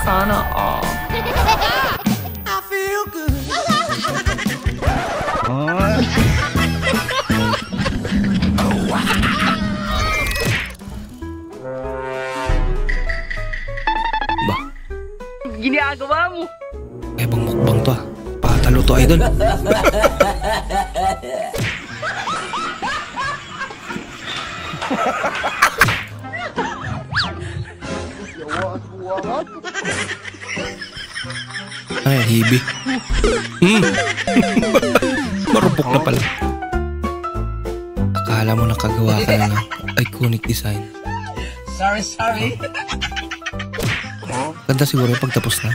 Sana all. I feel good. Ba? Ginagawa mo? Eh, bang mukbang to ah. Patalo to, idol. Ay, hibi. Marupok na pala. Akala mo nakagawa ka na ng iconic design. Sorry. Ganda siguro yung pagtapos na.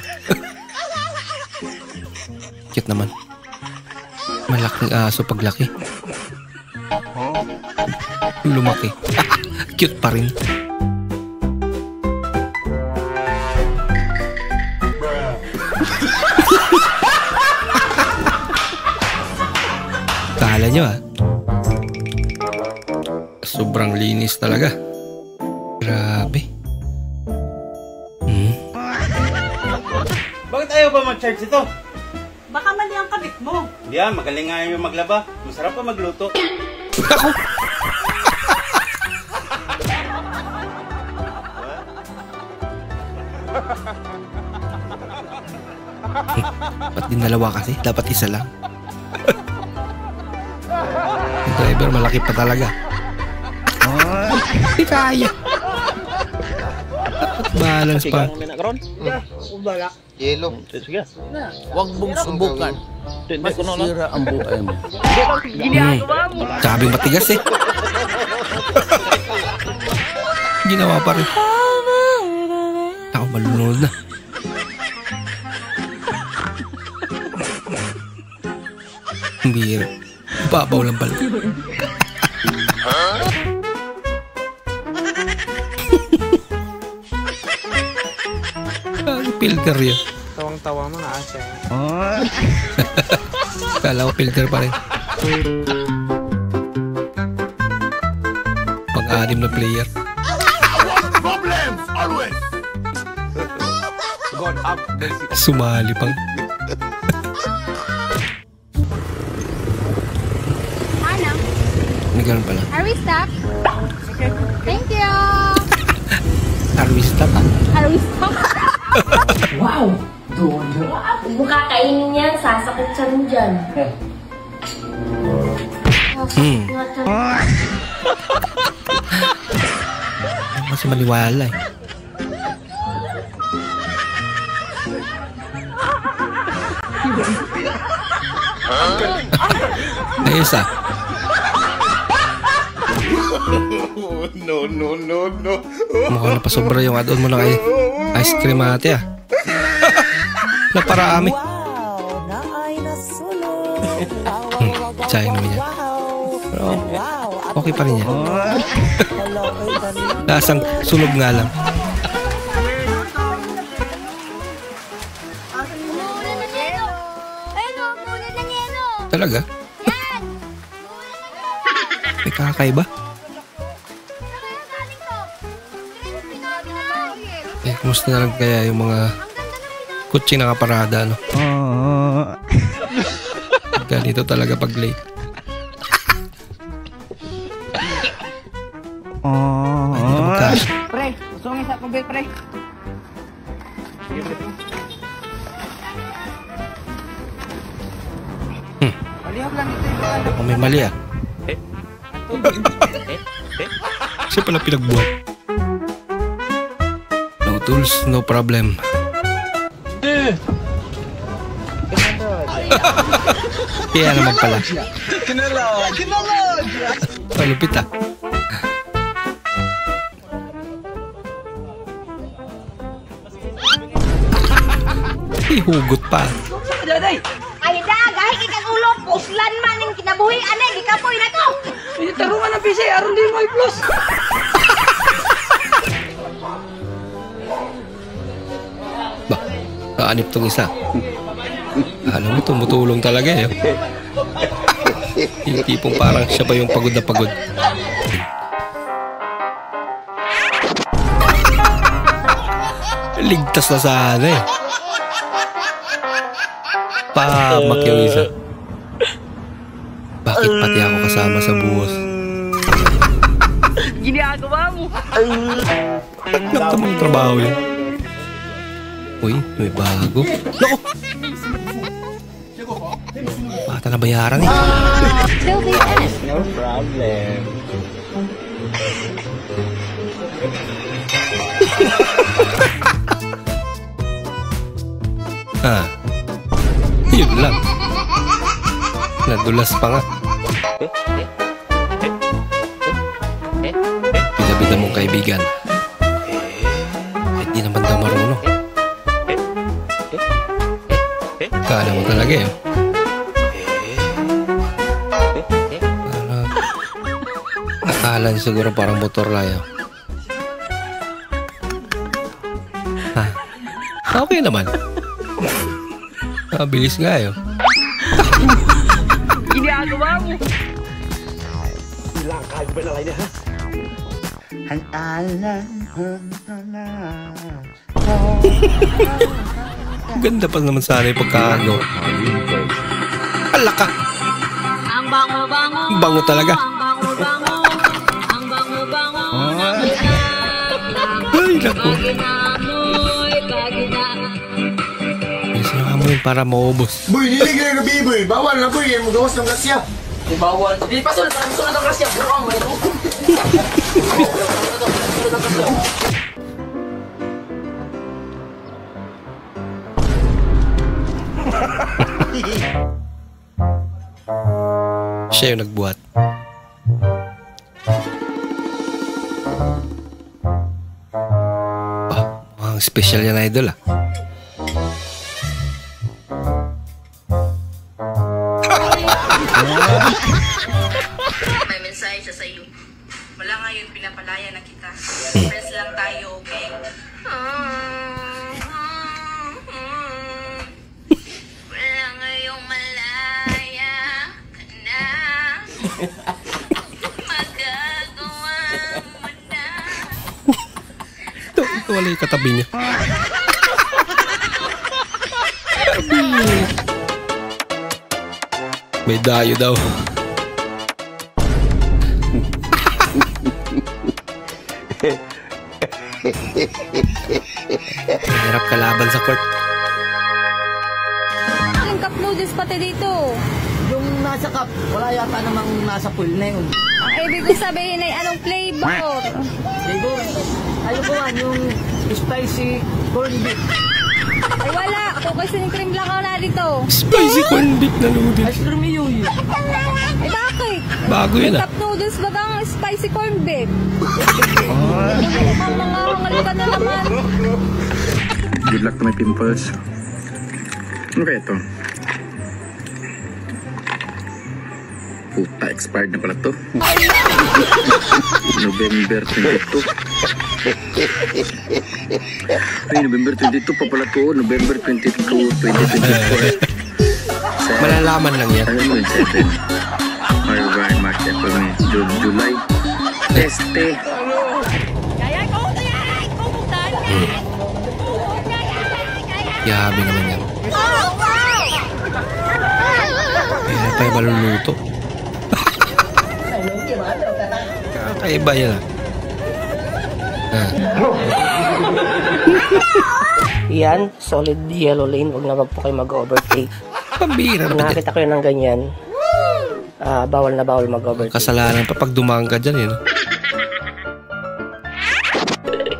Cute naman. Malaking aso paglaki. Lumaki. Cute pa rin. Kala nyo ah. Sobrang linis talaga. Grabe. Bakit ayaw ba mag-charge ito? Baka mali ang kabit mo. Diyan, magaling nga yung maglaba. Masarap pa magluto. Ako. Ba't din dalawa kasi? Dapat isa lang. Yung driver malaki pa talaga. Hindi kaya. Dapat balance pa. Yelo. Huwag mong subukan. Masisira ang buhay mo. Ginagawa mo? Sabing matigas eh. Ginawa pa rin. Ako malunod na. Ang bihira. Babaw lang pala. Ang filter yun. Tawang-tawa mga asa. Kala ko filter pa rin. Pang-anim na player. Problems always. God up. Sumali pang. Ano? May ganun pala. Are we stuck? Thank you. Are we stuck? Are we stuck? Wow! Dodo. Huwag mo kakainin yan. Sasakit siya mo dyan. Kasi maliwala eh. Ayos ah. No. Mukhang napasobra yung add-on mo ng ice cream ate ah. Naparami. Sayang naman yan. Pero okay pa rin yan. Lasang sunog nga lang. Talaga? May kakaiba? Eh, kumusta na lang kaya yung mga kutsing nakaparada, no? Ganito talaga pag late. Ay, hindi na magkasya. Pre, usungin sa tubig, pre. Malihap lang ito. Kung may mali ah. Siya pala pinagbuhat. No tools, no problem. Kaya naman pala. Palupit ah. Ihugot pa. Ay, dagay, ikang ulo. Puslan man yung kinabuhi. Ano, ikapoy na to. Ini tarungan ng PC, aron din mo i-plus. Ba, kaanip tong isa. Alam mo, tumutulong talaga eh. Yung tipong parang siya pa yung pagod na pagod. Ligtas na sana eh. Pahamak yung isa. Bakit pati ako kasama sa buhos? Ginagawa mo. Nagtamang trabaho yun. Uy, may bago. Naku! Bata na bayaran eh. No problem. Ah, yun lang. Nadulas pa nga. Bida-bida mong kaibigan. Hindi naman daw marunong. Kala mo talaga eh. Akala niya siguro parang motor layo. Ha? Okay naman. Bilis nga yun. Ginagawa mo. Ganda pa naman sana yung pagkakago. Alaka! Ang bango-bango. Bango talaga. Ang bango-bango. Ang bango-bango. Ay, naku. Bilis na mo yun para maubos. Boy, niligay na gabi, boy. Bawal na, boy. Magawas ng grasya. Bawal. Di pa sunod ang grasya. Pero ang mga Siya yung nagbuhat. Mukhang special yan, idol ah. May mensahe siya sa iyo. Wala ngayon pinapalaya na kita. Friends lang tayo, okay? Wala ngayong malaya ka na. Magagawa mo na. Ito wala yung katabi niya. May dayo daw. Mahirap kalaban sa court. Yung cup noodles pati dito. Yung nasa cup, wala yata namang nasa pool na yun. Ang ibig kong sabihin ay anong flavor? Digo, ayun ko yung spicy corned beef. Ay wala. Cookies and cream lang ako na dito. Spicy corned beef na noodles. Ice cream yun. Eh bakit? Bago yun ah. Cup noodles ba ang spicy corned beef? Ang mga hangal ka na naman. Good luck to my pimples. Ano kaya ito? Puta, expired na pala to. November 22. Ay, November 22 pa pala to. November 22, 2024. Malalaman lang yan. Ano yun, 7? February, March, April, May, June, July. Este. Yabi naman yan. Kaya pa yung maluluto. Kakaiba yan ah. Yan, solid yellow lane. Huwag naman po kayo mag-overtake. Pambira Kung naman. nakakita kayo ng ganyan, bawal na bawal mag-overtake. Kasalanan pa pag dumaan ka dyan yun.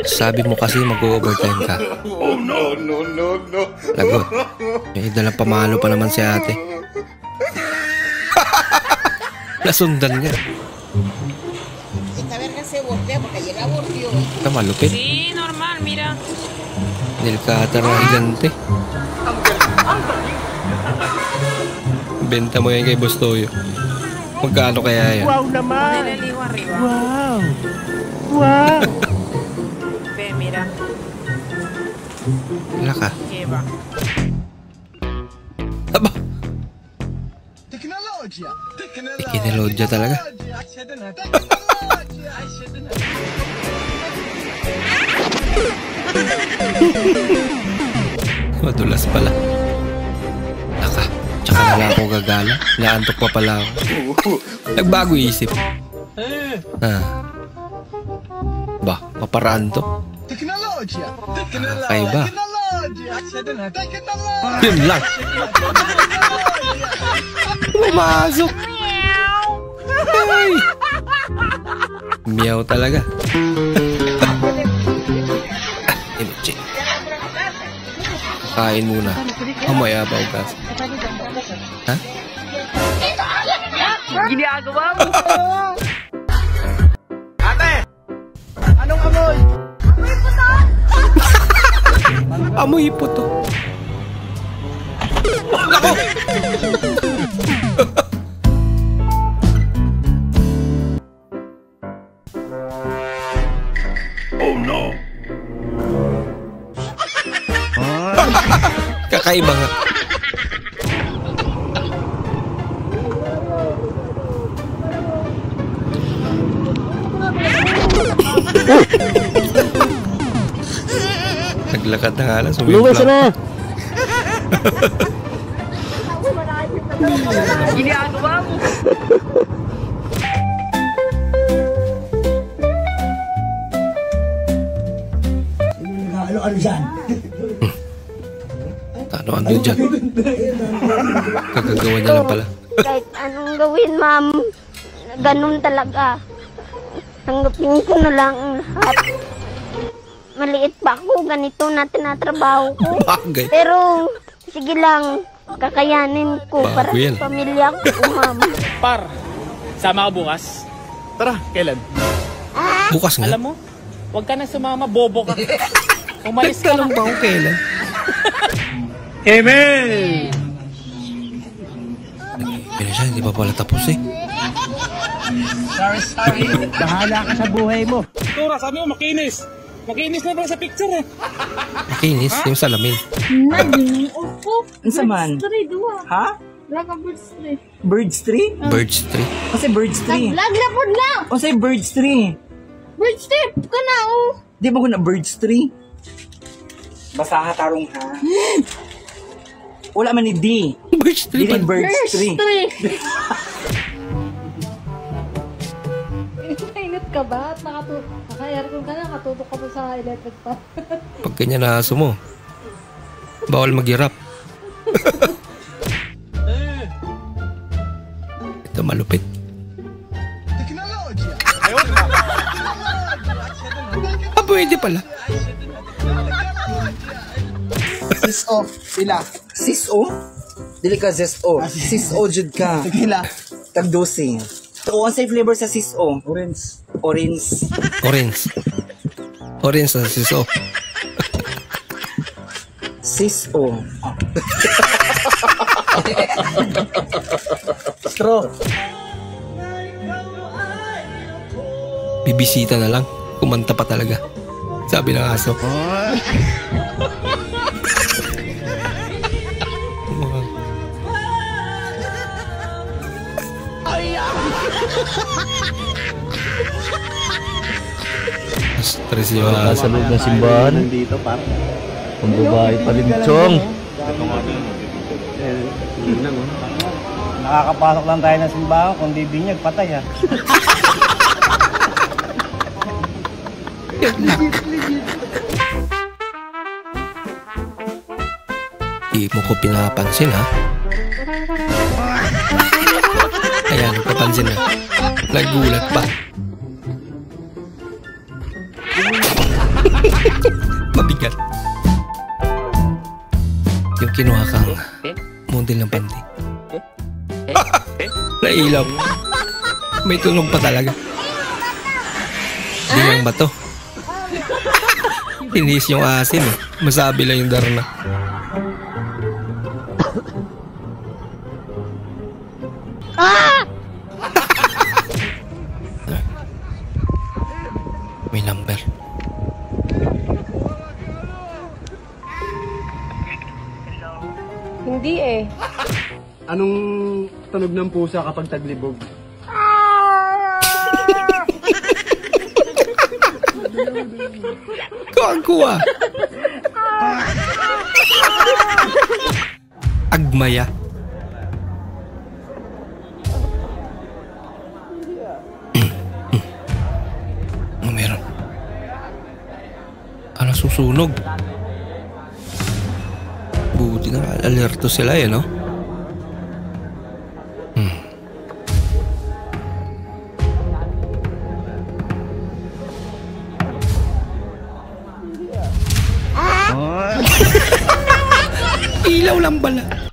Sabi mo kasi mag-overtime ka. Oh, no, no, no, no. Lagot. May dalang pamalo pa naman si ate. Nasundan niya. Ito malupit. Sí, normal, mira. Delikata na higante. Benta mo yan kay Boss Toyo. Magkano kaya yan? Wow naman! Nilaliwa arriba. Wow! Wow! Ve, mira. Wala ka. Lleva. Aba! Teknolojya. Ikinelodya talaga. Teknolojya. Madulas pala. Naka, tsaka na lang ako gagala. Naantok pa pala ako. Nagbago isip. Ba, maparaan to. Kakaiba. Yun lang. Pumasok. Ay. Meow talaga. Emoji. Kain muna. Mamaya ba ugas? Ha? Ginagawa mo. Ate! Anong amoy? Amoy po to. Ako! Oh no! Kakaiba nga. Naglakad na nga lang. Luwas na! Ginagawa mo. Ano dyan? Ano dyan? Kakagawa niya lang pala. Kahit anong gawin, ma'am, ganun talaga. Tanggapin ko na lang at maliit pa ako, ganito na tinatrabaho ko. Bagay. Pero, sige lang, kakayanin ko Bago para yan. sa pamilya ko, ma'am. Par, sama ka bukas? Tara, kailan? Bukas nga. Alam mo, huwag ka na sumama, bobo ka. Umalis ka Nagtanong na. ba kung kailan? Amen! Kaya siya, hindi pa pala tapos eh. Sorry. Bahala ka sa buhay mo. Tura, sabi mo makinis. Makinis na ba sa picture eh? Makinis, yung salamin. Unsa man? Ha? Birds tree? Birds tree. Kasi birds tree. Lag na po na! O say birds tree. Birds tip ka na, oh! Di ba ko na birds tree? Basta ka tarong ha. Wala man ni D. Birds tree Dili pa. birds tree. Mainit ka ba? At naka-aircon ka na, nakatutok ka pa sa electric pa. Pag ganyan na aso mo, bawal maghirap. Ito malupit. Pwede pala. Sis-o. Pila? Sis-o? Dili ka sis-o. Sis-o jud ka. Pila? Tag-12. So, ang say flavor sa sis-o? Orange. Orange. Orange. Orange na siso. Sis-o. Straw. Bibisita na lang. Kumanta pa talaga. Sabi ng aso. Stress yung sa loob ng simbahan. Dito pa. Ang babae pa rin, Chong. Nakakapasok lang tayo ng simbahan, kung di binyag, patay ha. Di mo ko pinapansin ha. Ayan, kapansin na. Nagulat pa. Mabigat. Yung kinuha kang model ng panty. Nailaw. May tulong pa talaga. Di lang ba to? Tinis yung asim eh. Masabi lang yung darna. May number. Hindi eh. Anong tunog ng pusa kapag taglibog? Kuha-kuha. Agmaya. Ano meron? Ano susunog? Buti na alerto sila eh, no? Ilaw lang bala.